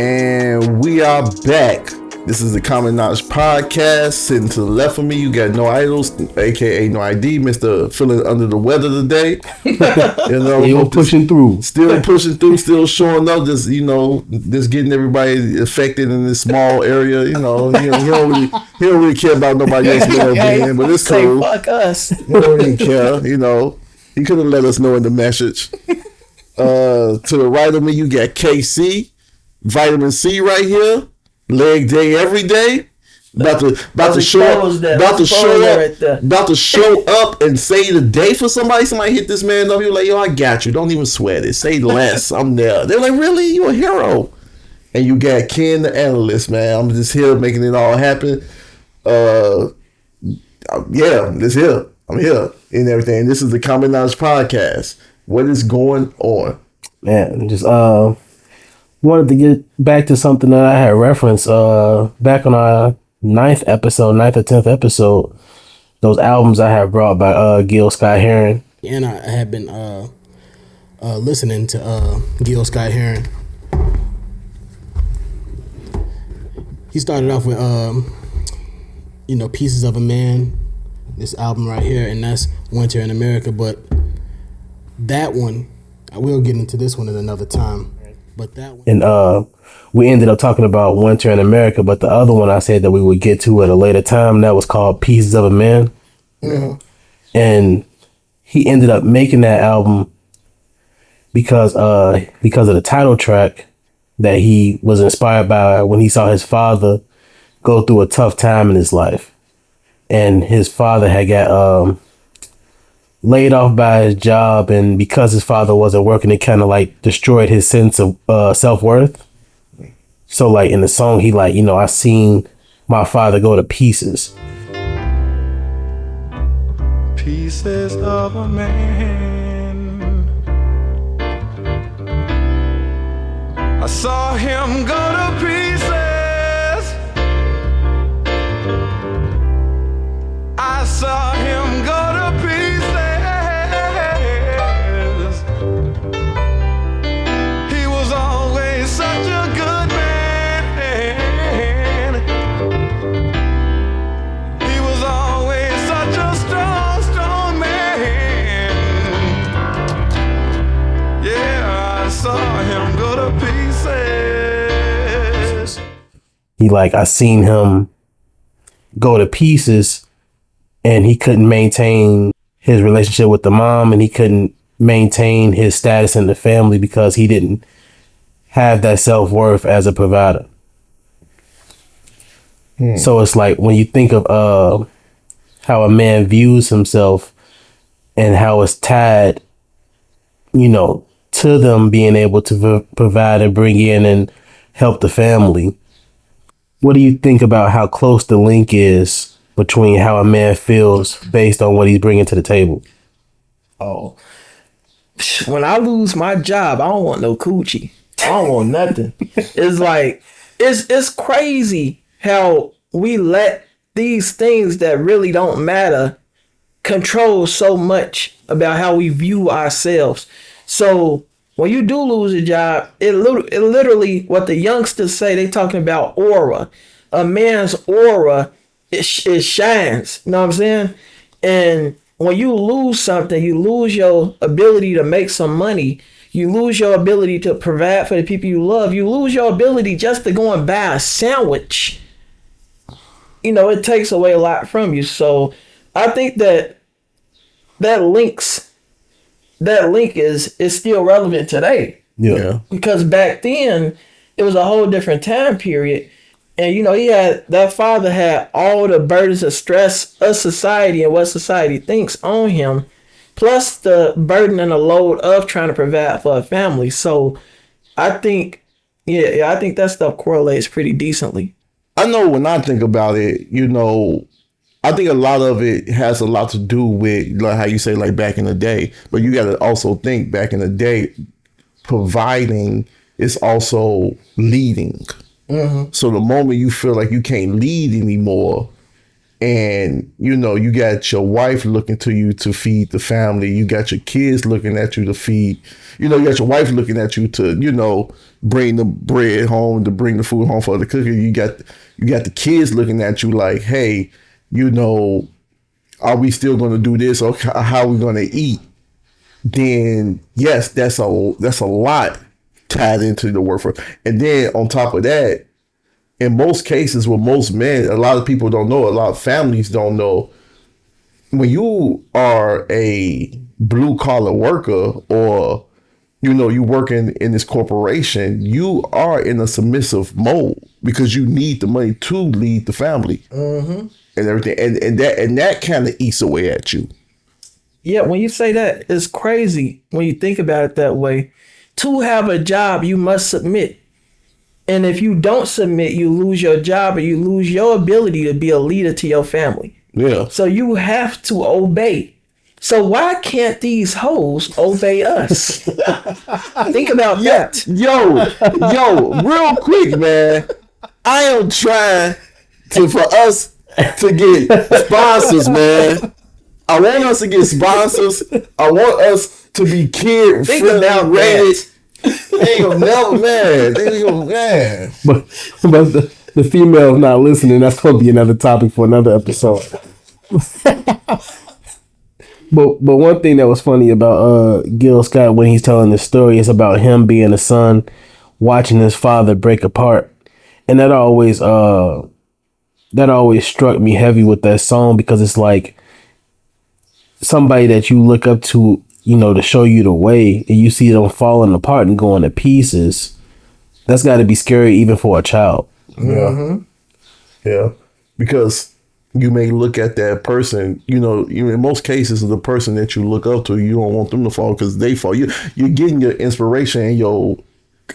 And we are back. This is the Kommon Knowledge podcast. Sitting to the left of me, you got No Idols, aka No ID, Mr. Feeling Under the Weather today. Still pushing through. Still showing up, just getting everybody affected in this small area. He don't really care about nobody else's well-being, but it's cool. Fuck us. He don't really care, He could have let us know in the message. To the right of me, you got KC, Vitamin C right here. Leg day every day. About to show up and say the day for somebody. Somebody hit this man up. You're like, yo, I got you. Don't even sweat it. Say less. I'm there. They're like, really? You a hero? And you got Ken the analyst, man. I'm just here making it all happen. This here. I'm here and everything. This is the Kommon Knowledge podcast. What is going on? Man, just wanted to get back to something that I had referenced back on our 9th or 10th episode. Those albums I had brought by Gill Scott Heron. And I had been listening to Gill Scott Heron. He started off with Pieces of a Man, this album right here, and that's Winter in America. But that one, I will get into this one at another time. But that one, and we ended up talking about Winter in America, but the other one I said that we would get to at a later time, that was called Pieces of a Man. Mm-hmm. And he ended up making that album because of the title track that he was inspired by when he saw his father go through a tough time in his life. And his father had got laid off by his job, and because his father wasn't working, it kind of like destroyed his sense of self-worth. So like in the song, he I seen my father go to pieces. Pieces of a man, I saw him go to pieces. I saw him go to pieces. He was always such a good man. He was always such a strong man. Yeah, I saw him go to pieces. I seen him go to pieces, and he couldn't maintain his relationship with the mom, and he couldn't maintain his status in the family because he didn't have that self-worth as a provider. So it's like when you think of how a man views himself and how it's tied, to them being able to provide and bring in and help the family. What do you think about how close the link is between how a man feels based on what he's bringing to the table? Oh, when I lose my job, I don't want no coochie. I don't want nothing. It's like, it's crazy how we let these things that really don't matter control so much about how we view ourselves. So when you do lose a job, it literally, what the youngsters say, they talking about aura. A man's aura, it shines. You know what I'm saying? And when you lose something, you lose your ability to make some money. You lose your ability to provide for the people you love. You lose your ability just to go and buy a sandwich. It takes away a lot from you. So I think that link is still relevant today. Yeah. Because back then it was a whole different time period. And that father had all the burdens of stress of society and what society thinks on him, plus the burden and the load of trying to provide for a family. So I think that stuff correlates pretty decently. I know when I think about it, I think a lot of it has a lot to do with like how you say like back in the day, but you got to also think back in the day, providing is also leading. Mm-hmm. So the moment you feel like you can't lead anymore And, you know, you got your wife looking to you to feed the family. You got your kids looking at you to feed. You know, you got your wife looking at you to, you know, bring the bread home, to bring the food home for the cooking. You got the kids looking at you like, hey, you know, are we still going to do this, or how are we going to eat? Then yes, that's a lot tied into the workforce. And then on top of that, in most cases with most men, a lot of people don't know, a lot of families don't know, when you are a blue collar worker, or, you know, you working in this corporation, you are in a submissive mode because you need the money to lead the family and everything. And that kind of eats away at you. Yeah, when you say that, it's crazy when you think about it that way. To have a job, you must submit. And if you don't submit, you lose your job, or you lose your ability to be a leader to your family. Yeah. So you have to obey. So why can't these hoes obey us? Think about that. Yo, real quick, man. I am trying for us to get sponsors, man. I want us to get sponsors. I want us to be kid friendly rated. They ain't gonna never, man. They ain't gonna, man. But the female's not listening. That's gonna be another topic for another episode. But one thing that was funny about Gill Scott when he's telling this story is about him being a son, watching his father break apart, and that always struck me heavy with that song, because it's like somebody that you look up to, you know, to show you the way, and you see them falling apart and going to pieces. That's got to be scary even for a child. Yeah. Yeah. Because you may look at that person, you know, in most cases, the person that you look up to, you don't want them to fall because they fall. You're getting your inspiration and your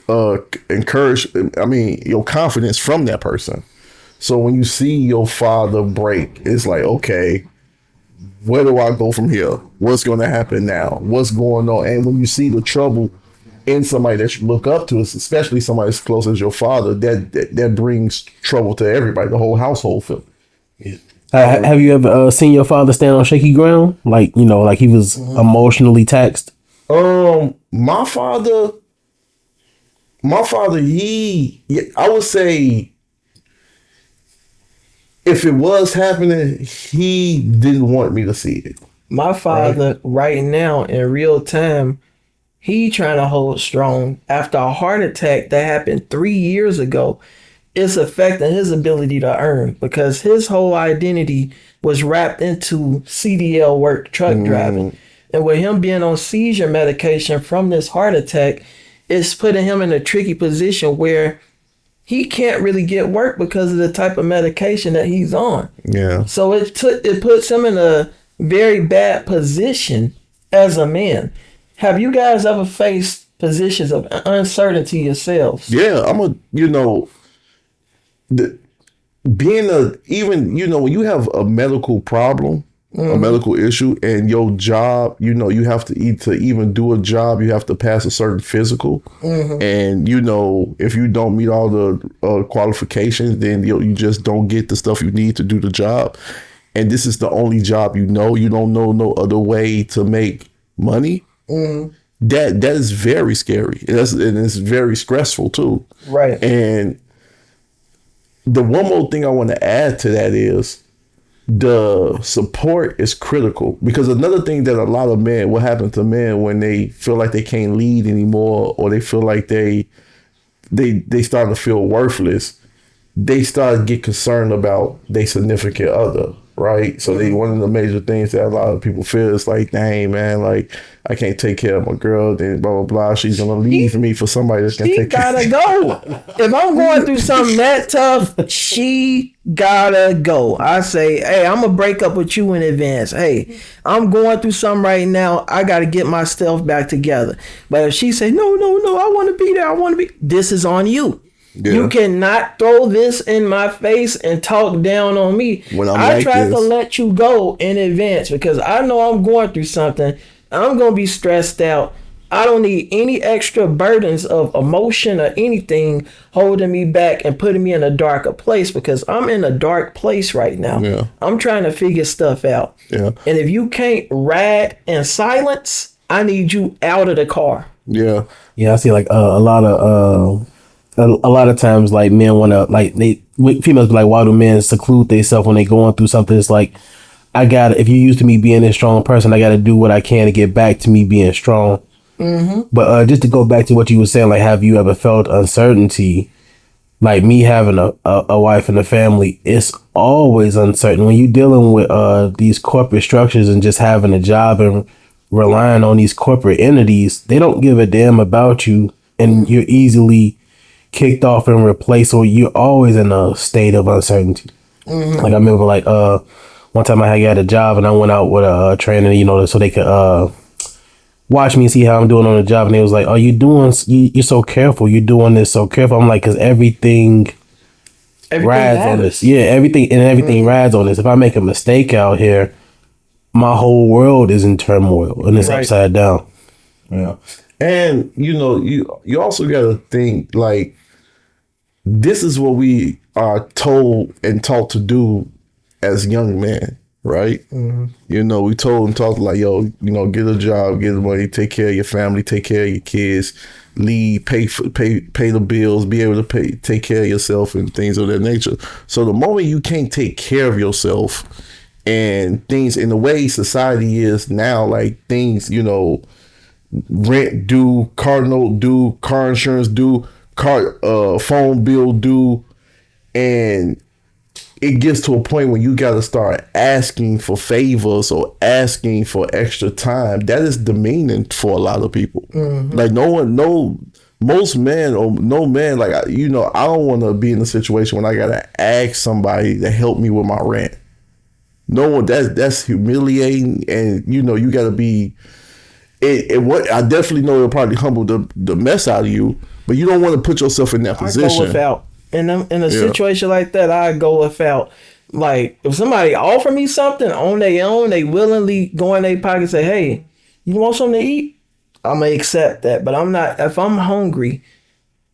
your confidence from that person. So when you see your father break, it's like, okay, where do I go from here? What's going to happen now? What's going on? And when you see the trouble in somebody that you look up to, especially somebody as close as your father, that brings trouble to everybody, the whole household. Have you ever seen your father stand on shaky ground? Like, you know, like he was emotionally taxed? My father, I would say, if it was happening, he didn't want me to see it. My father, right now, in real time, he trying to hold strong after a heart attack that happened 3 years ago. It's affecting his ability to earn, because his whole identity was wrapped into CDL work, truck driving. And with him being on seizure medication from this heart attack, it's putting him in a tricky position where he can't really get work because of the type of medication that he's on. Yeah. So it puts him in a very bad position as a man. Have you guys ever faced positions of uncertainty yourselves? Yeah, when you have a medical problem, a medical issue, and your job, you have to even do a job, you have to pass a certain physical. And, if you don't meet all the qualifications, then you just don't get the stuff you need to do the job. And this is the only job you don't know no other way to make money. That is very scary. And it's very stressful too. Right. And the one more thing I want to add to that is the support is critical, because another thing that a lot of men, what happens to men when they feel like they can't lead anymore, or they feel like they start to feel worthless, they start to get concerned about their significant other, right? So one of the major things that a lot of people feel is like, dang, man, like I can't take care of my girl, then blah, blah, blah. She's going to leave me for somebody that's going to take care of her. She gotta go. If I'm going through something that tough, she gotta go. I say, hey, I'm going to break up with you in advance. Hey, I'm going through something right now. I got to get myself back together. But if she say, no, I want to be there. This is on you. Yeah. You cannot throw this in my face and talk down on me. I try to let you go in advance because I know I'm going through something. I'm going to be stressed out. I don't need any extra burdens of emotion or anything holding me back and putting me in a darker place, because I'm in a dark place right now. Yeah. I'm trying to figure stuff out. Yeah. And if you can't ride in silence, I need you out of the car. Yeah. Yeah, I see like a lot of times like men want to like females be like, why do men seclude themselves when they going through something? It's like, if you're used to me being a strong person, I got to do what I can to get back to me being strong. Mm-hmm. But just to go back to what you were saying, like, have you ever felt uncertainty? Like me having a wife and a family, it's always uncertain when you're dealing with these corporate structures and just having a job and relying on these corporate entities. They don't give a damn about you, and you're easily kicked off and replaced, or you're always in a state of uncertainty. Mm-hmm. Like I remember, like one time I had a job and I went out with a trainer, so they could watch me and see how I'm doing on the job, and they was like, "Oh, you're so careful. You're doing this so careful." I'm like, because everything rides on this. Yeah, everything rides on this. If I make a mistake out here, my whole world is in turmoil and it's upside down. Yeah. And you also got to think, like, this is what we are told and taught to do as young men, right? Mm-hmm. We told and taught, like, yo, get a job, get the money, take care of your family, take care of your kids, lead, pay the bills, be able to take care of yourself and things of that nature. So the moment you can't take care of yourself and things in the way society is now, like things, rent due, car note due, car insurance due, phone bill due, and it gets to a point when you got to start asking for favors or asking for extra time. That is demeaning for a lot of people. Mm-hmm. Like most men or no man, like, I don't want to be in a situation when I got to ask somebody to help me with my rent. No one, that's humiliating, and you got to be. What I definitely know it'll probably humble the mess out of you, but you don't want to put yourself in that position. I go without. In a situation like that, I go without. Like, if somebody offer me something on their own, they willingly go in their pocket and say, "Hey, you want something to eat?" I'm gonna accept that. But I'm not. If I'm hungry,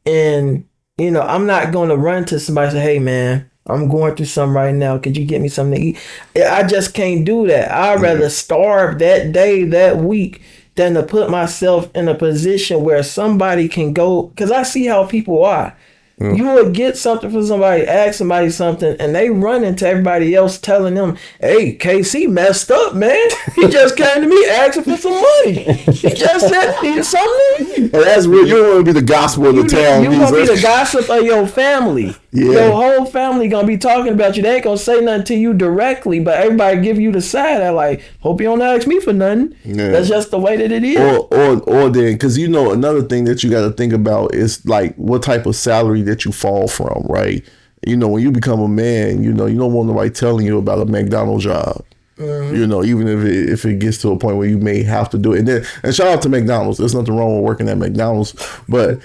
and I'm not gonna run to somebody and say, "Hey, man, I'm going through something right now. Could you get me something to eat?" I just can't do that. I'd rather starve that day, that week, than to put myself in a position where somebody can go. Because I see how people are. You would get something for somebody, ask somebody something, and they run into everybody else telling them, "Hey, KC messed up, man. He just came to me asking for some money. He just said he needed something." And that's real. You don't want to be the gospel of the town. You want to be the gossip of your family. Yeah. Your whole family going to be talking about you. They ain't going to say nothing to you directly, but everybody give you the side. They're like, "Hope you don't ask me for nothing." Yeah. That's just the way that it is. Or then, because another thing that you got to think about is like what type of salary that you fall from, right? When you become a man, you don't want nobody telling you about a McDonald's job. Mm-hmm. Even if it gets to a point where you may have to do it. And shout out to McDonald's. There's nothing wrong with working at McDonald's, but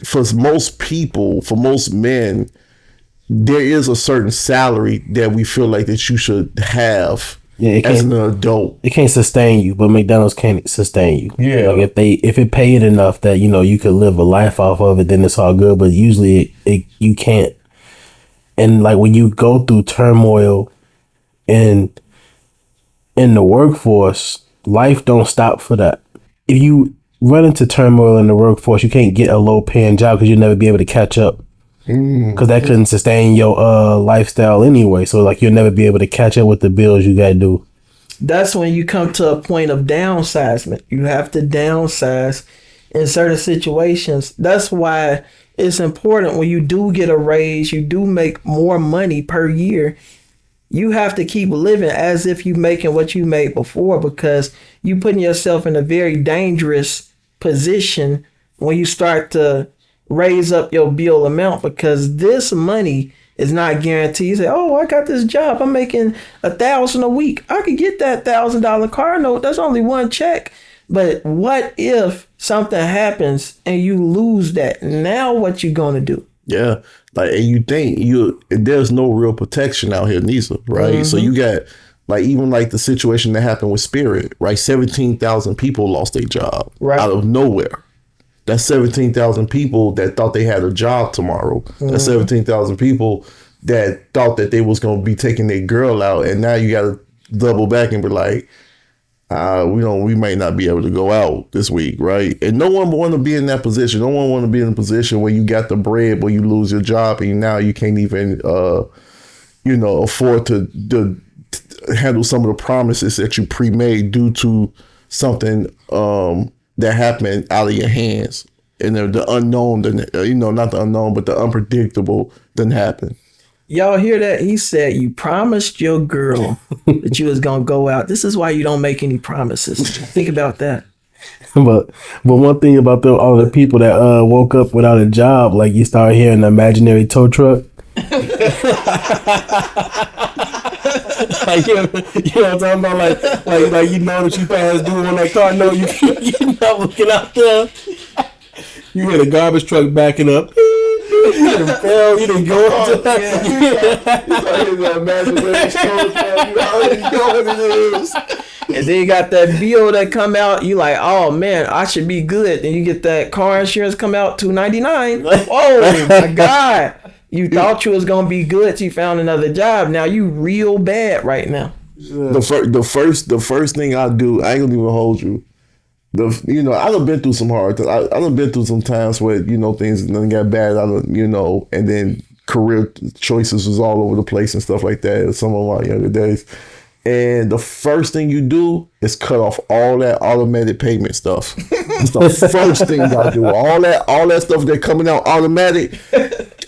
for most people, for most men, there is a certain salary that we feel like that you should have. Yeah, as an adult. It can't sustain you, but McDonald's can't sustain you. Yeah. Like if it paid enough that you could live a life off of it, then it's all good. But usually you can't. And like when you go through turmoil in the workforce, life don't stop for that. If you run into turmoil in the workforce, you can't get a low paying job because you'll never be able to catch up. Because that couldn't sustain your lifestyle anyway. So like you'll never be able to catch up with the bills you gotta do. That's when you come to a point of downsizement. You have to downsize in certain situations. That's why it's important when you do get a raise, you do make more money per year. You have to keep living as if you're making what you made before, because you putting yourself in a very dangerous position when you start to raise up your bill amount, because this money is not guaranteed. You say, "Oh, I got this job. I'm making $1,000 a week. I could get that $1,000 car note. That's only one check." But what if something happens and you lose that? Now what you gonna do? Yeah, like, and you think there's no real protection out here neither, right? Mm-hmm. So you got Like even like the situation that happened with Spirit, right? 17,000 people lost their job out of nowhere. That's 17,000 people that thought they had a job tomorrow. That's 17,000 people that thought that they was going to be taking their girl out. And now you got to double back and be like, we might not be able to go out this week, right? And no one want to be in that position. No one want to be in a position where you got the bread, where you lose your job, and now you can't even, afford to handle some of the promises that you pre-made due to something that happened out of your hands. And the unknown, not the unknown, but the unpredictable didn't happen. Y'all hear that? He said, you promised your girl that you was going to go out. This is why you don't make any promises. Think about that. But one thing about all the people that woke up without a job, like you start hearing the imaginary tow truck. Like, you know what I'm talking about? Like you know what you passed due on that car. No, you're not looking out there. You hear the garbage truck backing up. You didn't fail. You didn't go into that. And then you got that bill that come out. You like, oh man, I should be good. And you get that car insurance come out $299. Oh my God. You thought you was gonna be good till you found another job. Now you real bad right now. The first thing I do, I ain't gonna even hold you. I done been through some hard things. I done been through some times where things done got bad. And then career choices was all over the place and stuff like that. Some of my younger days. And the first thing you do is cut off all that automatic payment stuff. It's the first thing I do. All that stuff that coming out automatic,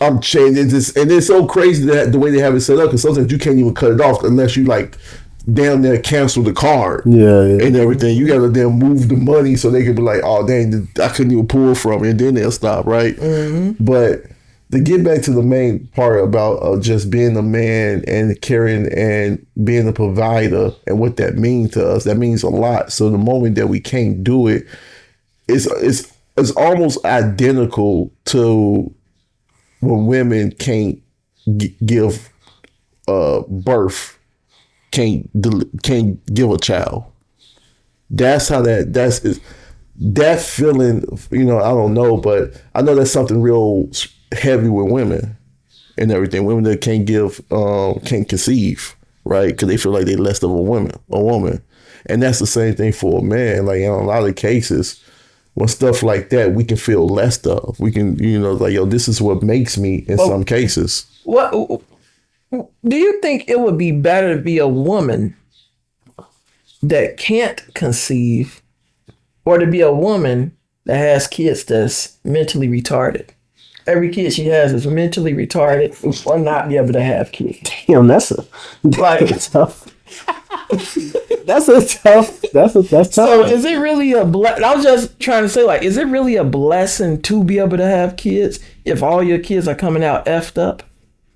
I'm changing this. And it's so crazy that the way they have it set up, because sometimes you can't even cut it off unless you like damn near cancel the card and everything. You gotta then move the money so they can be like, oh dang, I couldn't even pull from it, and then they'll stop, right? But to get back to the main part about just being a man and carrying and being a provider and what that means to us, that means a lot. So the moment that we can't do it, it's almost identical to when women can't give birth, can't give a child. That's how that feeling. I don't know, but I know that's something real heavy with women and everything. Women that can't conceive, right? Because they feel like they're less of a woman, and that's the same thing for a man. Like in a lot of cases, when stuff like that, we can feel less of. We can, this is what makes me in some cases. What do you think it would be better to be a woman that can't conceive, or to be a woman that has kids that's mentally retarded? Every kid she has is mentally retarded or not be able to have kids. Damn, that's tough. That's tough. So is it really a blessing? I was just trying to say, is it really a blessing to be able to have kids if all your kids are coming out effed up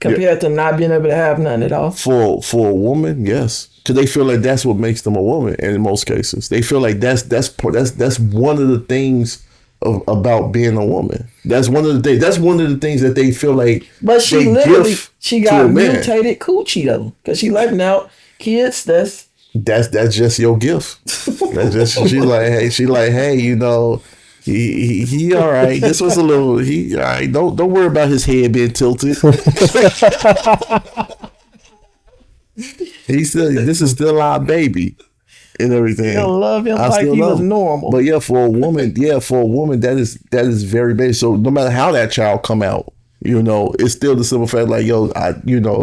compared to not being able to have none at all? For a woman, yes. Because they feel like that's what makes them a woman. And in most cases, they feel like that's one of the things about being a woman. That's one of the things. That's one of the things that they feel like. But she got mutated coochie though, because she letting out kids. That's just your gift. That's just she like hey, he all right. This was a little he all right. Don't worry about his head being tilted. This is still our baby. And everything. You don't love him like he was normal. But for a woman, that is very basic. So no matter how that child come out, it's still the simple fact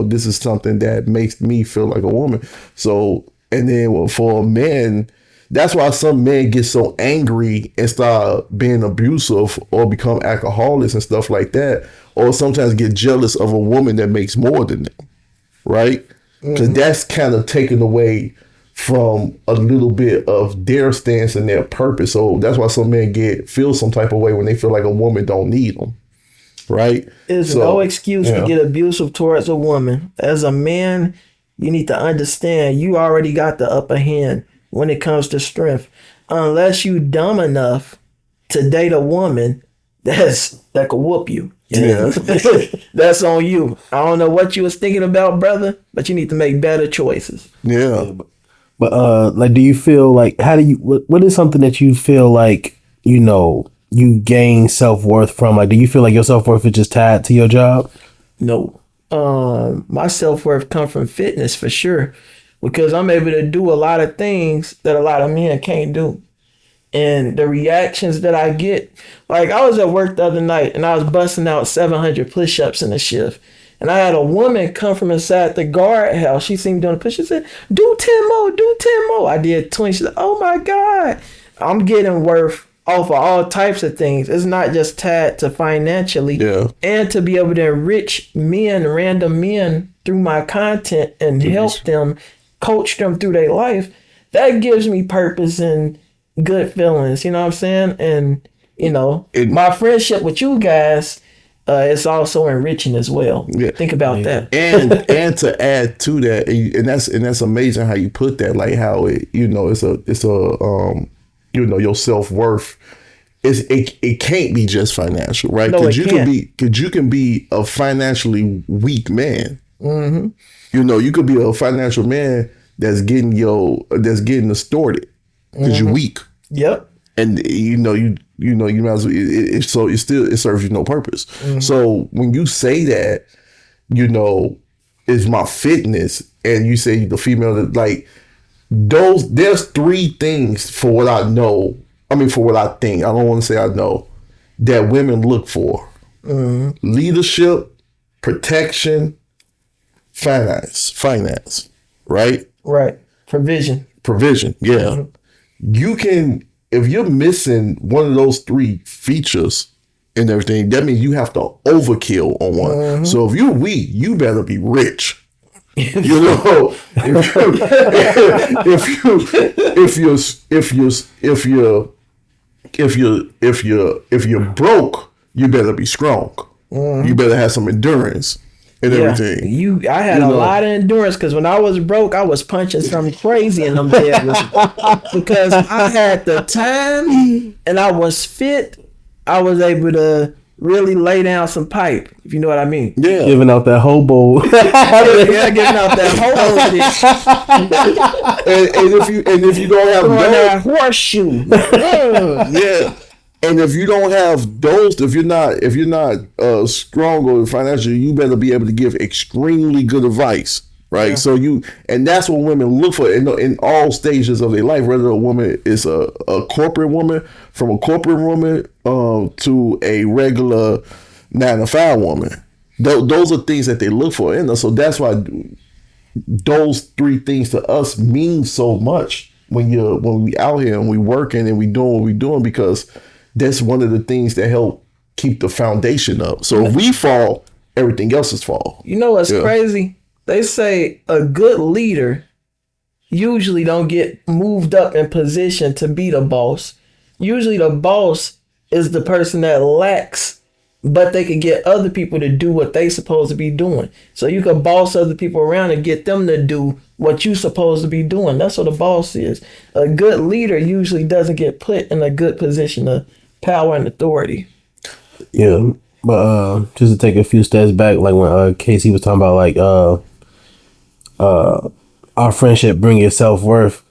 this is something that makes me feel like a woman. So, and then for men, that's why some men get so angry and start being abusive or become alcoholics and stuff like that, or sometimes get jealous of a woman that makes more than them, right? Because that's kind of taken away from a little bit of their stance and their purpose. So that's why some men feel some type of way when they feel like a woman don't need them, right? There's no excuse to get abusive towards a woman. As a man, you need to understand you already got the upper hand when it comes to strength. Unless you dumb enough to date a woman that could whoop you. Yeah. That's on you. I don't know what you was thinking about, brother, but you need to make better choices. Yeah. But like, do you feel like what is something that you feel like, you gain self-worth from? Like, do you feel like your self-worth is just tied to your job? No. My self-worth come from fitness for sure, because I'm able to do a lot of things that a lot of men can't do. And the reactions that I get, like I was at work the other night and I was busting out 700 push-ups in a shift. And I had a woman come from inside the guardhouse. She seen me doing the push. She said, do 10 more, do 10 more. I did 20. She said, oh my God. I'm getting worth off of all types of things. It's not just tied to financially. Yeah. And to be able to enrich men, random men, through my content and help them, coach them through their life. That gives me purpose and good feelings. You know what I'm saying? And, my friendship with you guys, it's also enriching as well. Yeah. Think about that. And to add to that, and that's amazing how you put that, like how it, it's a your self-worth it can't be just financial, right? No, Because it you can be a financially weak man. Mm-hmm. You could be a financial man that's getting distorted because you're weak. Yep. And you might as well, it serves you no purpose. So when you say that, is my fitness, and you say the female that, like, there's three things for what I know. I mean, for what I think. I don't want to say I know that women look for: leadership, protection, finance, right? Right. Provision. Yeah. You can. If you're missing one of those three features and everything, that means you have to overkill on one. So if you're weak, you better be rich. If you're broke, you better be strong. You better have some endurance and everything. I had a lot of endurance, because when I was broke, I was punching something crazy in them deadlifts because I had the time and I was fit. I was able to really lay down some pipe, if you know what I mean. Yeah, giving out that hobo. Yeah, giving out that hobo shit. and if you don't have that horseshoe. yeah. And if you don't have those, if you're not strong or financially, you better be able to give extremely good advice, right? Yeah. So and that's what women look for in all stages of their life. Whether a woman is a corporate woman, from a corporate woman to a regular 9-to-5 woman, those are things that they look for in us. So that's why those three things to us mean so much when we out here and we working and we doing what we doing, because that's one of the things that help keep the foundation up. So if we fall, everything else is fall. You know what's crazy? They say a good leader usually don't get moved up in position to be the boss. Usually the boss is the person that lacks, but they can get other people to do what they supposed to be doing. So you can boss other people around and get them to do what you supposed to be doing. That's what a boss is. A good leader usually doesn't get put in a good position of power and authority. Yeah, but just to take a few steps back, like when Casey was talking about like our friendship bringing self-worth,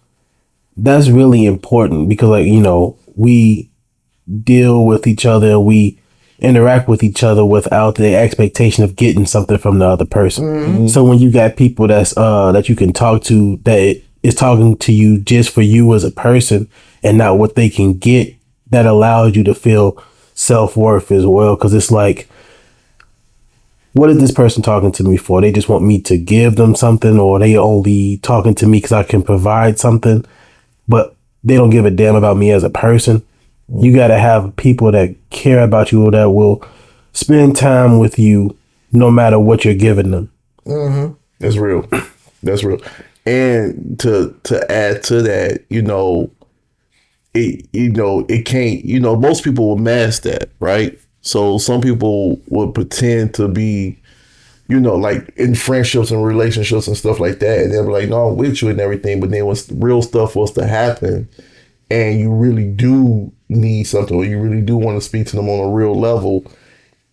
that's really important, because like, we deal with each other and we interact with each other without the expectation of getting something from the other person. So when you got people that you can talk to, that is talking to you just for you as a person and not what they can get, that allows you to feel self-worth as well. Because it's like, what is this person talking to me for? They just want me to give them something, or they only talking to me because I can provide something, but they don't give a damn about me as a person. You got to have people that care about you, or that will spend time with you no matter what you're giving them. That's real. That's real. And to add to that, it can't, most people will mask that, right? So some people will pretend to be, like in friendships and relationships and stuff like that, and they'll be like, no, I'm with you and everything, but then when real stuff was to happen and you really do need something, or you really do want to speak to them on a real level,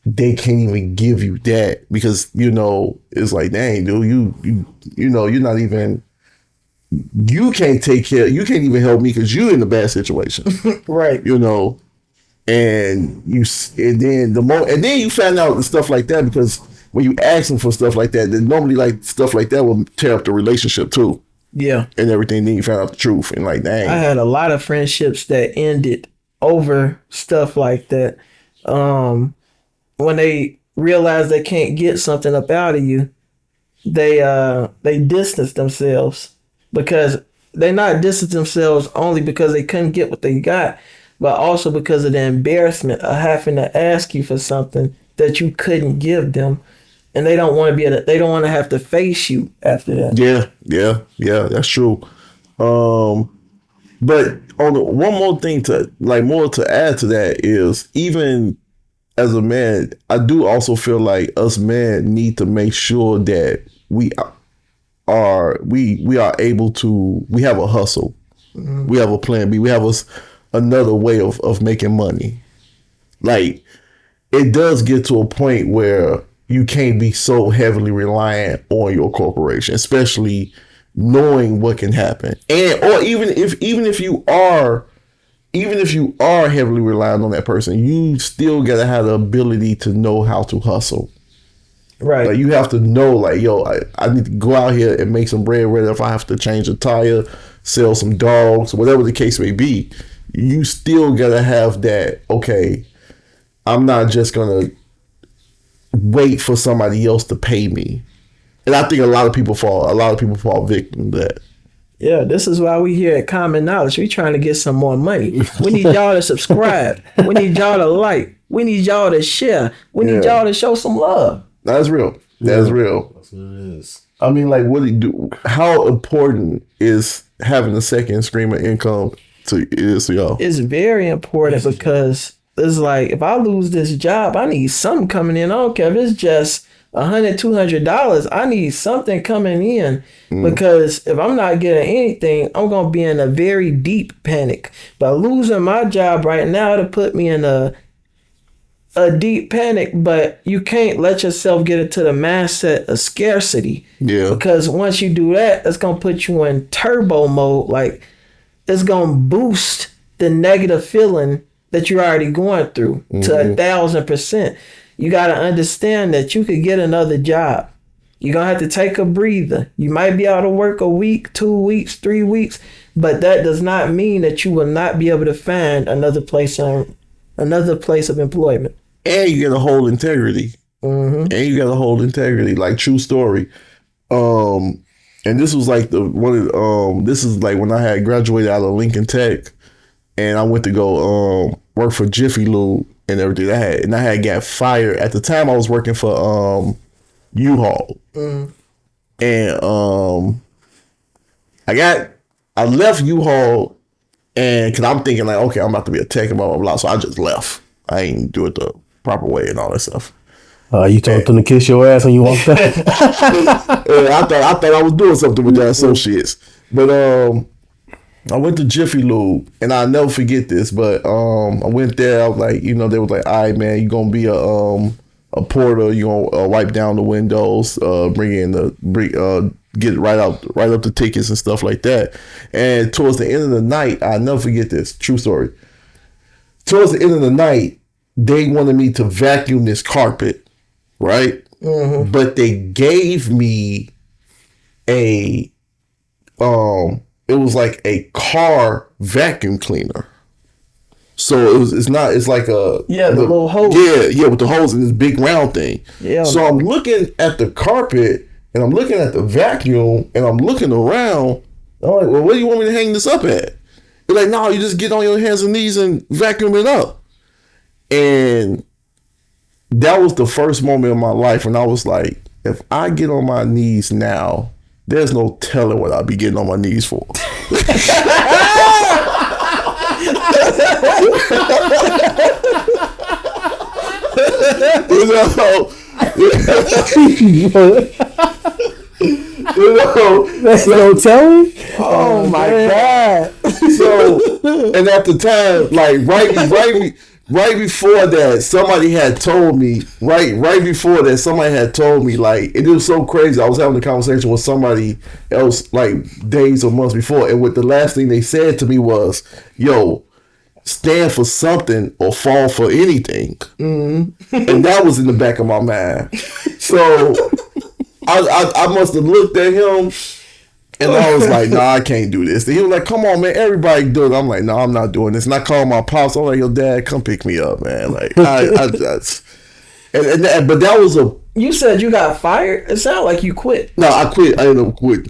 they can't even give you that because, it's like, dang, dude, you know, you're not even, you can't take care, you can't even help me because you're in a bad situation. Right. And then you find out and stuff like that because when you ask them for stuff like that, then normally like stuff like that will tear up the relationship too. Yeah. And everything. Then you find out the truth and like, dang. I had a lot of friendships that ended over stuff like that. When they realize they can't get something up out of you, they distance themselves because they not distance themselves only because they couldn't get what they got, but also because of the embarrassment of having to ask you for something that you couldn't give them, and they don't want to they don't want to have to face you after that. Yeah, that's true. But one more thing to add to that is, even as a man, I do also feel like us men need to make sure that we are able to, we have a hustle. Mm-hmm. We have a plan B. We have another way of making money. Like, it does get to a point where you can't be so heavily reliant on your corporation, especially knowing what can happen. Or even if you are heavily reliant on that person, you still gotta have the ability to know how to hustle. Right. Like, you have to know, like, yo, I need to go out here and make some bread, whether if I have to change a tire, sell some dogs, whatever the case may be. You still gotta have that, okay, I'm not just gonna wait for somebody else to pay me. And I think a lot of people fall victim to that. Yeah, this is why we here at Kommon Knowledge. We trying to get some more money. We need y'all to subscribe. We need y'all to like. We need y'all to share. We need y'all to show some love. That's real. That's real. That's what it is. I mean, like, what do you do? How important is having a second stream of income to y'all? It's very important because it's like, if I lose this job, I need something coming in. I don't care if it's just $100, $200. I need something coming in because if I'm not getting anything, I'm gonna be in a very deep panic. By losing my job right now, to put me in a deep panic, but you can't let yourself get into the mindset of scarcity. Yeah. Because once you do that, it's gonna put you in turbo mode. Like, it's gonna boost the negative feeling that you're already going through to 1,000%. You gotta understand that you could get another job. You're gonna have to take a breather. You might be out of work a week, 2 weeks, 3 weeks, but that does not mean that you will not be able to find another place of employment. And you gotta hold integrity. Like, true story. And this was like this is like when I had graduated out of Lincoln Tech, and I went to go work for Jiffy Lube and everything. I had got fired. At the time, I was working for U-Haul. And I left U-Haul, and because I'm thinking, like, okay, I'm about to be a tech and blah, blah, blah. So I just left. I ain't do it the proper way and all that stuff. You told them to kiss your ass when you walked out? I thought I was doing something with the associates. But I went to Jiffy Lube, and I'll never forget this, but I went there. I was like, they was like, all right, man, you're going to be a porter. You're going to wipe down the windows, get right up the tickets and stuff like that. And towards the end of the night, I'll never forget this, true story. Towards the end of the night, they wanted me to vacuum this carpet, right? Mm-hmm. But they gave me it was like a car vacuum cleaner. So it's like the little hose. Yeah, with the hose and this big round thing. Yeah. So I'm looking at the carpet and I'm looking at the vacuum and I'm looking around. I'm like, well, where do you want me to hang this up at? They're like, no, you just get on your hands and knees and vacuum it up. And that was the first moment in my life when I was like, if I get on my knees now, there's no telling what I'll be getting on my knees for. That's no telling. Oh my God. So, and at the time, like, right before that, somebody had told me, right before that, somebody had told me, like, it was so crazy. I was having a conversation with somebody else, like, days or months before, and what the last thing they said to me was, yo, stand for something or fall for anything. Mm-hmm. And that was in the back of my mind. So I must have looked at him and I was like, nah, I can't do this. And he was like, come on, man, everybody do it. I'm like, no, I'm not doing this. And I called my pops. I'm like, yo, Dad, come pick me up, man. Like, but that was a. You said you got fired? It sounded like you quit. No, I quit. I ended up quit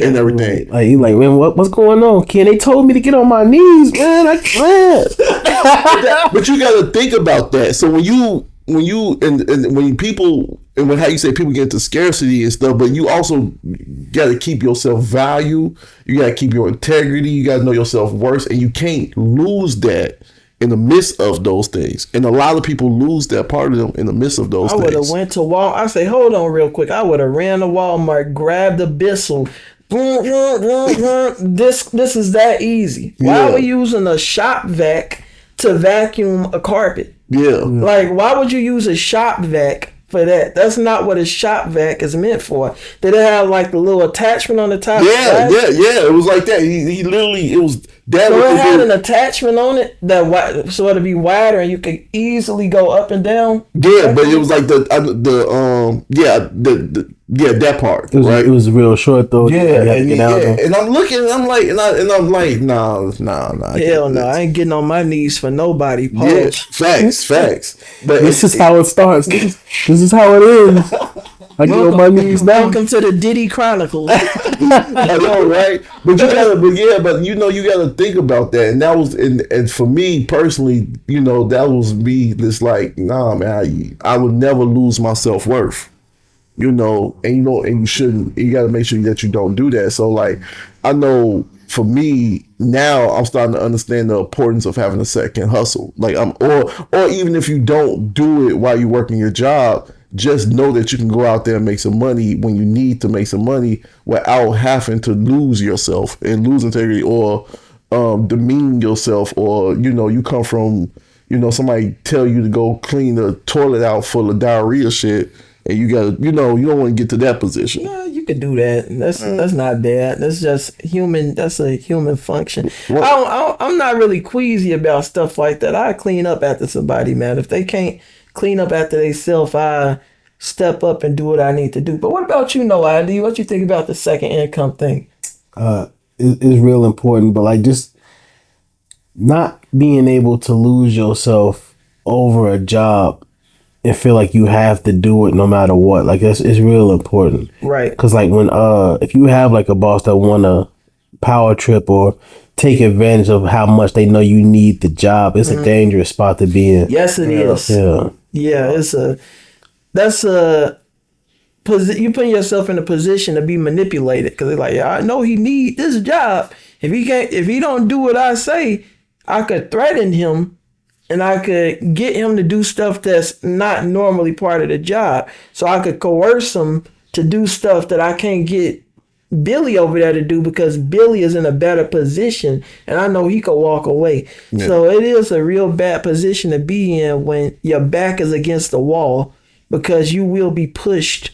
and everything. Like, you like, man, what's going on, Ken? They told me to get on my knees, man. I can't. But you got to think about that. So when people and when how you say people get into scarcity and stuff, but you also got to keep yourself value. You got to keep your integrity. You got to know your self-worth, and you can't lose that in the midst of those things. And a lot of people lose that part of them in the midst of those things. I would have went to Walmart. I say, hold on real quick. I would have ran to Walmart, grabbed a Bissell. This is that easy. Why are we using a shop vac to vacuum a carpet? Yeah. Like, why would you use a shop vac for that? That's not what a shop vac is meant for. Did it have like the little attachment on the top? Yeah. It was like that. He literally, it was that. So it had an attachment on it that so it'd be wider and you could easily go up and down. Yeah, but it was like that part. It was real short though. And I'm looking, and I'm like, nah. Hell no, I ain't getting on my knees for nobody. Yeah, facts. But this is how it starts. This is how it is. I get on my knees now. Welcome to the Diddy Chronicles. I know, right? But you gotta think about that. And that was, and for me personally, that was me. This like, nah, man, I would never lose my self-worth. And you shouldn't. You gotta make sure that you don't do that. So like, I know for me now, I'm starting to understand the importance of having a second hustle. Like or even if you don't do it while you're working your job, just know that you can go out there and make some money when you need to make some money without having to lose yourself and lose integrity or demean yourself, or you come from somebody tell you to go clean the toilet out full of diarrhea shit, and you gotta you don't want to get to that position. Yeah, you could do that. That's not bad. That's just human. That's a human function. I'm not really queasy about stuff like that. I clean up after somebody, man. If they can't clean up after themselves, I step up and do what I need to do. But what about you, No ID? What you think about the second income thing? It's real important, but like just not being able to lose yourself over a job and feel like you have to do it no matter what. Like it's real important, right? Because like when if you have like a boss that want to power trip or take advantage of how much they know you need the job, it's a dangerous spot to be in. Yes, it is. Yeah, you putting yourself in a position to be manipulated because they're like, yeah, I know he need this job. If he don't do what I say, I could threaten him and I could get him to do stuff that's not normally part of the job. So I could coerce him to do stuff that I can't get Billy over there to do because Billy is in a better position and I know he could walk away. Yeah. So it is a real bad position to be in when your back is against the wall because you will be pushed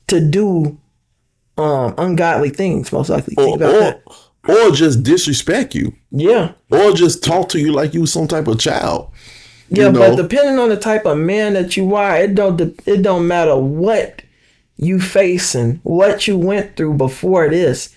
to do ungodly things, most likely. Think about that. Or just disrespect you. Yeah. Or just talk to you like you was some type of child. Yeah, but depending on the type of man that you are, it don't matter what you facing, what you went through before this.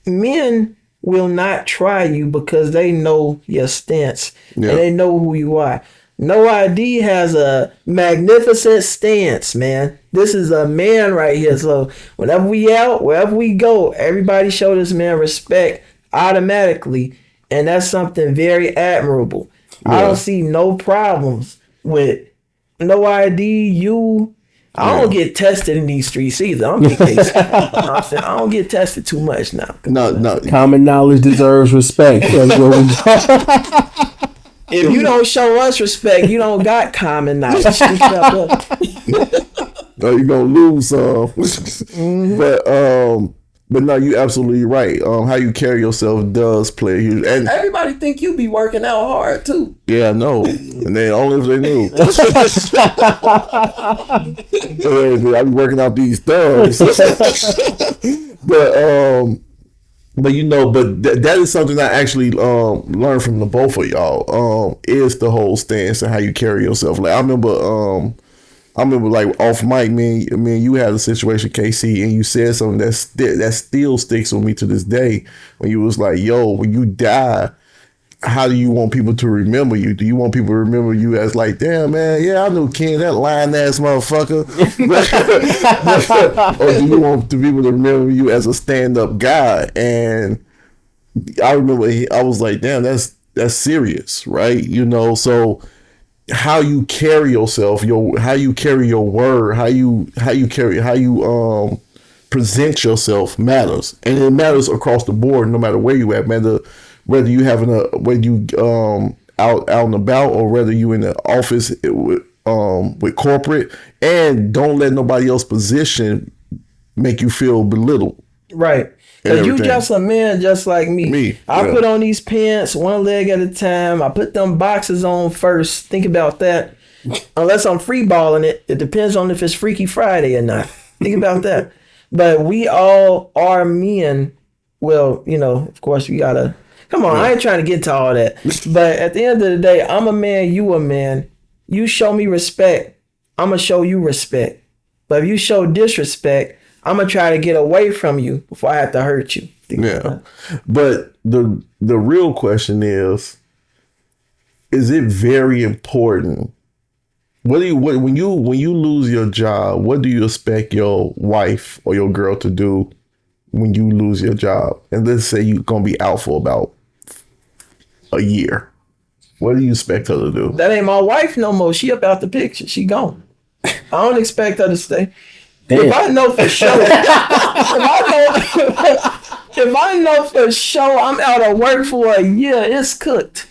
Men will not try you because they know your stance and they know who you are. No ID has a magnificent stance, man. This is a man right here. So whenever we out, wherever we go, everybody show this man respect automatically. And that's something very admirable. Yeah. I don't see no problems with No ID, you. I don't get tested in these streets either. I don't get cases. I don't get tested too much now. No. Common knowledge deserves respect. That's what we If you don't show us respect, you don't got common knowledge. You're gonna lose some. But no, you absolutely right. How you carry yourself does play a huge. And Everybody think you be working out hard too. yeah, I know. And they only if they knew. I be working out these thumbs. But you know, that is something I actually learned from the both of y'all. Is the whole stance and how you carry yourself. Like I remember like off mic, man, you had a situation, KC, and you said something that still sticks with me to this day. When you was like, "Yo, when you die, how do you want people to remember you? Do you want people to remember you as like, damn man, yeah, I knew Ken, that lying ass motherfucker," or do you want the people to remember you as a stand up guy? And I remember I was like, damn, that's serious, right? You know, so. How you carry yourself, how you carry your word, how you present yourself matters, and it matters across the board, no matter where you at, whether you out and about or whether you in the office with corporate, and don't let nobody else's position make you feel belittled. Right. Because you just a man just like me. I put on these pants one leg at a time. I put them boxes on first. Think about that. Unless I'm free balling it. It depends on if it's Freaky Friday or not. Think about that. But we all are men. Well, you know, of course we gotta... Come on, I ain't trying to get to all that. But at the end of the day, I'm a man, you a man. You show me respect, I'm going to show you respect. But if you show disrespect, I'm gonna try to get away from you before I have to hurt you. Yeah, but the real question is it very important? When you lose your job, what do you expect your wife or your girl to do when you lose your job? And let's say you're gonna be out for about a year. What do you expect her to do? That ain't my wife no more. She up out the picture. She gone. I don't expect her to stay. Damn. If I know for sure, if I know for sure I'm out of work for a year, it's cooked.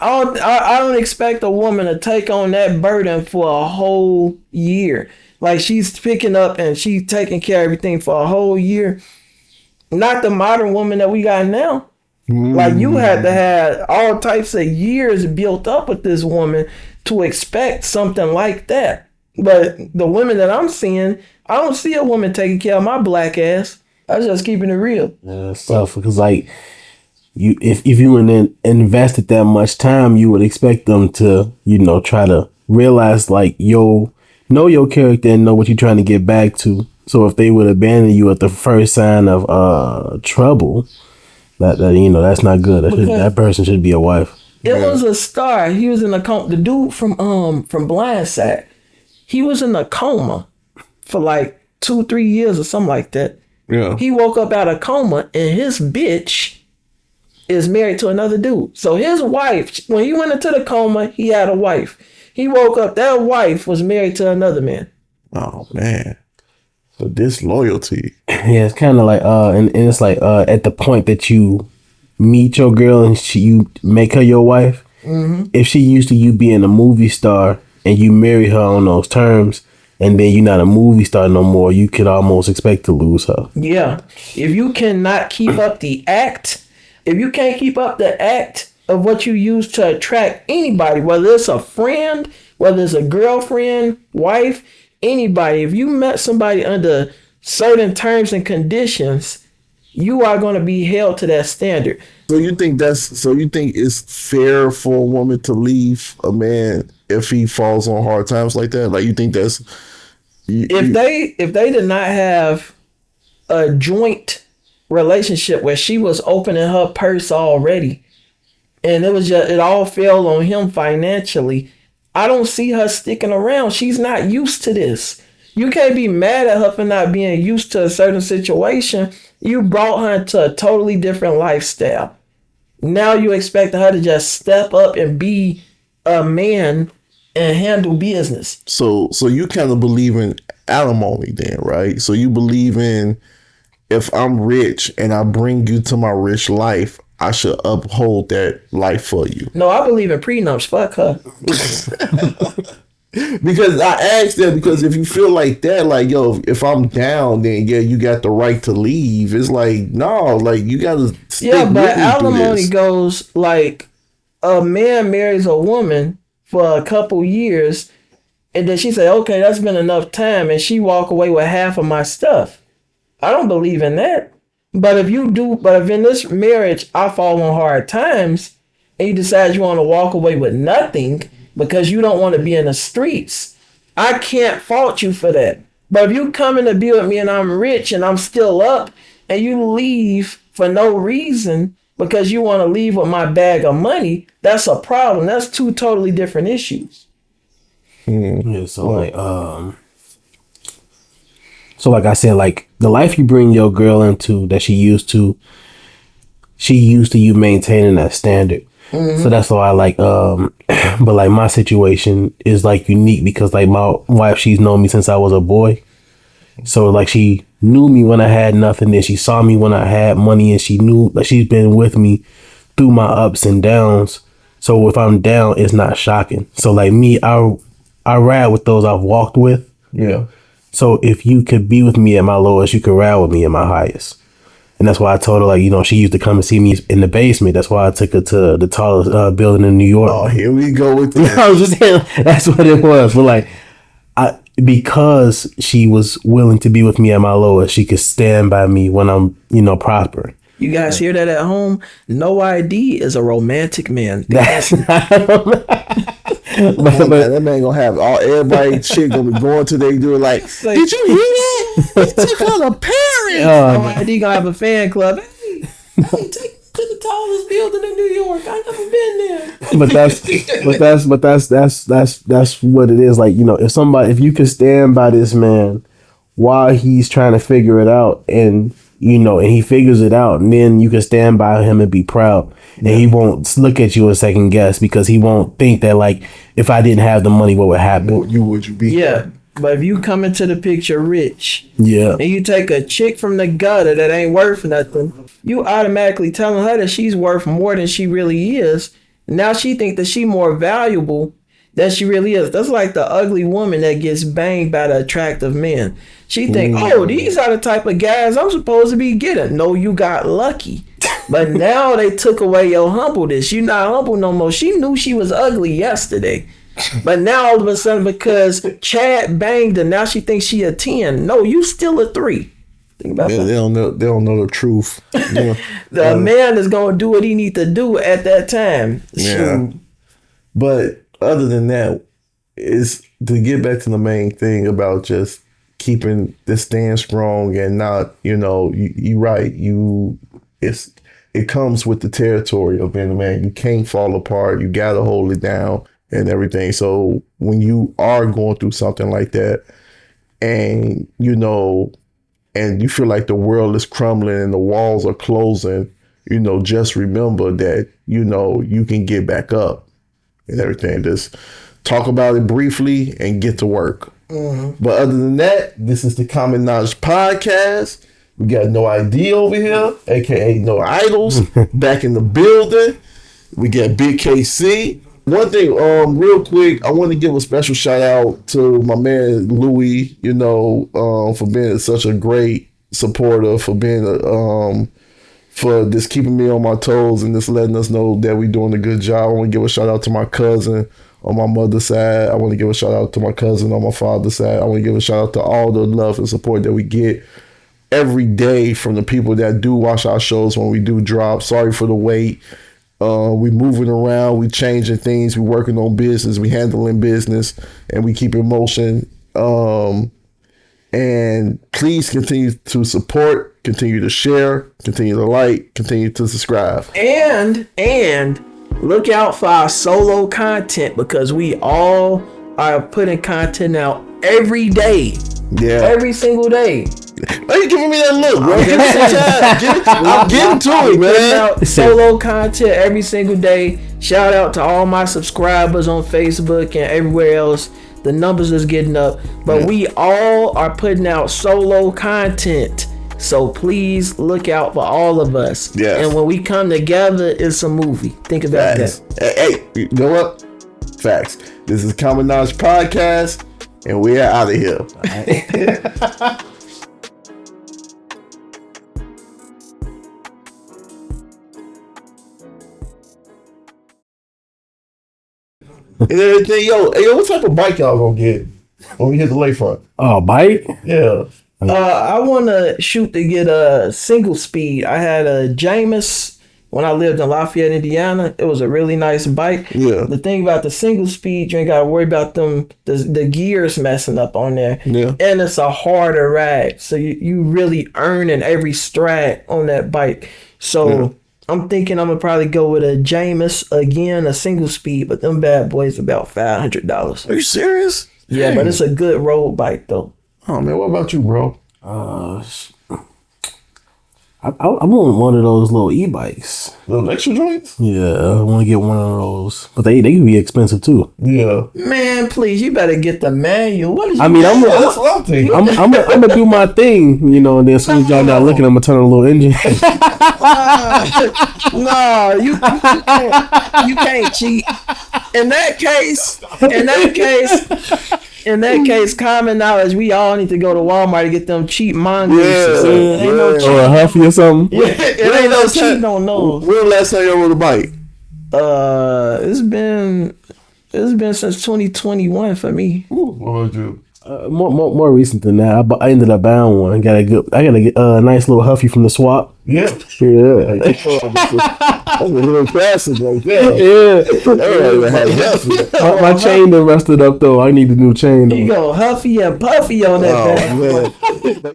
I don't expect a woman to take on that burden for a whole year. Like she's picking up and she's taking care of everything for a whole year. Not the modern woman that we got now. Like you had to have all types of years built up with this woman to expect something like that. But the women that I'm seeing, I don't see a woman taking care of my black ass. I was just keeping it real. Yeah, it's tough because like if you invested that much time, you would expect them to, you know, try to realize like know your character and know what you're trying to get back to. So if they would abandon you at the first sign of trouble, that you know, that's not good. That person should be a wife. It was a star. He was in a coma. The dude from Blindside. He was in a coma for like 2-3 years or something like that. Yeah. He woke up out of coma and his bitch is married to another dude. So his wife, when he went into the coma, he had a wife. He woke up, that wife was married to another man. Oh man. So disloyalty. Yeah, it's kind of like and it's like at the point that you meet your girl and you make her your wife. Mm-hmm. If she used to you being a movie star and you marry her on those terms, and then you're not a movie star no more, you could almost expect to lose her. Yeah. If you cannot keep up the act, if you can't keep up the act of what you use to attract anybody, whether it's a friend, whether it's a girlfriend, wife, anybody, if you met somebody under certain terms and conditions, you are going to be held to that standard. So you think it's fair for a woman to leave a man if he falls on hard times like that? Like you think that's if they did not have a joint relationship where she was opening her purse already and it all fell on him financially, I don't see her sticking around. She's not used to this. You can't be mad at her for not being used to a certain situation. You brought her into a totally different lifestyle. Now you expect her to just step up and be a man and handle business. So you kind of believe in alimony then, right? So you believe in, if I'm rich and I bring you to my rich life, I should uphold that life for you. No, I believe in prenups. Fuck her. Because I asked that because if you feel like that, like, yo, if I'm down, then yeah, you got the right to leave. It's like, no, like you gotta stick Yeah, with but me through alimony this. goes like a man marries a woman for a couple years, and then she say, "Okay, that's been enough time," and she walk away with half of my stuff. I don't believe in that. But if in this marriage I fall on hard times, and you decide you want to walk away with nothing because you don't want to be in the streets, I can't fault you for that. But if you come in to be with me and I'm rich and I'm still up, and you leave for no reason because you want to leave with my bag of money, that's a problem. That's two totally different issues. Yeah, so like I said, like the life you bring your girl into that she used to you maintaining that standard. So that's why I like, but like my situation is like unique because like my wife, she's known me since I was a boy. So like she knew me when I had nothing, then she saw me when I had money, and she knew like she's been with me through my ups and downs. So if I'm down, it's not shocking. So like me, I ride with those I've walked with. Yeah. So if you could be with me at my lowest, you could ride with me at my highest. And that's why I told her, like, you know, she used to come and see me in the basement. That's why I took her to the tallest building in New York. Oh, here we go with this. I was just saying, that's what it was. But like, because she was willing to be with me at my lowest, she could stand by me when I'm, you know, prospering. You guys hear that at home? No ID is a romantic man. That's not. That man gonna have everybody shit gonna be going to they do it like, did you hear that? He took her to Paris. No ID gonna have a fan club. Hey, take me to the tallest building in New York. I never been there. That's what it is. Like, you know, if you can stand by this man while he's trying to figure it out, and you know, and he figures it out, and then you can stand by him and be proud, and he won't look at you and second guess because he won't think that like, if I didn't have the money, what would happen? Would you be? Yeah, but if you come into the picture rich, Yeah, and you take a chick from the gutter that ain't worth nothing, you automatically telling her that she's worth more than she really is. Now she think that she more valuable than she really is. That's like the ugly woman that gets banged by the attractive men. She think, oh, these are the type of guys I'm supposed to be getting. No, you got lucky. But now they took away your humbleness. You not humble no more. She knew she was ugly yesterday. But now all of a sudden, because Chad banged her, now she thinks she a 10. No, you still a 3. Think about that. They don't know the truth. Yeah. The man is gonna do what he need to do at that time. Yeah. But other than that, is to get back to the main thing about just keeping the stand strong and not, you know, you right. It comes with the territory of being a man. You can't fall apart. You gotta hold it down and everything. So when you are going through something like that, and you know, and you feel like the world is crumbling and the walls are closing, you know, just remember that, you know, you can get back up and everything. Just talk about it briefly and get to work. But other than that, this is the Kommon Knowledge podcast. We got No ID over here, aka No Idols, back in the building. We got Big KC. One thing, real quick, I want to give a special shout out to my man Louis, you know, for being such a great supporter, for being for just keeping me on my toes and just letting us know that we're doing a good job. I want to give a shout out to my cousin on my mother's side. I want to give a shout out to my cousin on my father's side. I want to give a shout out to all the love and support that we get every day from the people that do watch our shows when we do drop. Sorry for the wait. We moving around, we changing things, we working on business, we handling business, and we keep in motion. And please continue to support, continue to share, continue to like, continue to subscribe. And look out for our solo content, because we all are putting content out every day. Yeah. Every single day. Why you giving me that look, bro? Give me some time. I'm getting to it, Putting man. out solo content every single day. Shout out to all my subscribers on Facebook and everywhere else. The numbers is getting up. But we all are putting out solo content. So please look out for all of us. Yes. And when we come together, it's a movie. Think about that. Hey, go up. Facts. This is Kommon Knowledge Podcast, and we are out of here. And everything, yo, what type of bike y'all gonna get when we hit the lakefront? Oh, bike? Yeah. I want to shoot to get a single speed. I had a Jameis when I lived in Lafayette, Indiana. It was a really nice bike. Yeah. The thing about the single speed, you ain't got to worry about the gears messing up on there. Yeah. And it's a harder ride. So you really earning every stride on that bike. So I'm thinking I'm going to probably go with a Jameis again, a single speed, but them bad boys about $500. Are you serious? Yeah, but it's a good road bike though. Oh man, what about you, bro? I want one of those little e-bikes. Little extra joints? Yeah, I want to get one of those. But they can be expensive too. Yeah. Man, please, you better get the manual. What is? I mean, That's what I'm thinking. I'm gonna do my thing, you know, and then as soon as y'all not looking, I'm gonna turn on a little engine. No, you can't cheat. In that case, Kommon Knowledge, we all need to go to Walmart to get them cheap mongooses. Yeah, Ain't no yeah. cheat. Or a Huffy or something. It ain't no cheating on those. When the last time you rode a bike? It's been since 2021 for me. What about you? More recent than that, I ended up buying one. I gotta get a nice little Huffy from the swap. Yeah. Yeah. That's a little faster right there. Yeah. My chain done rusted up though. I need a new chain. You go Huffy and Puffy on that Oh bad. man.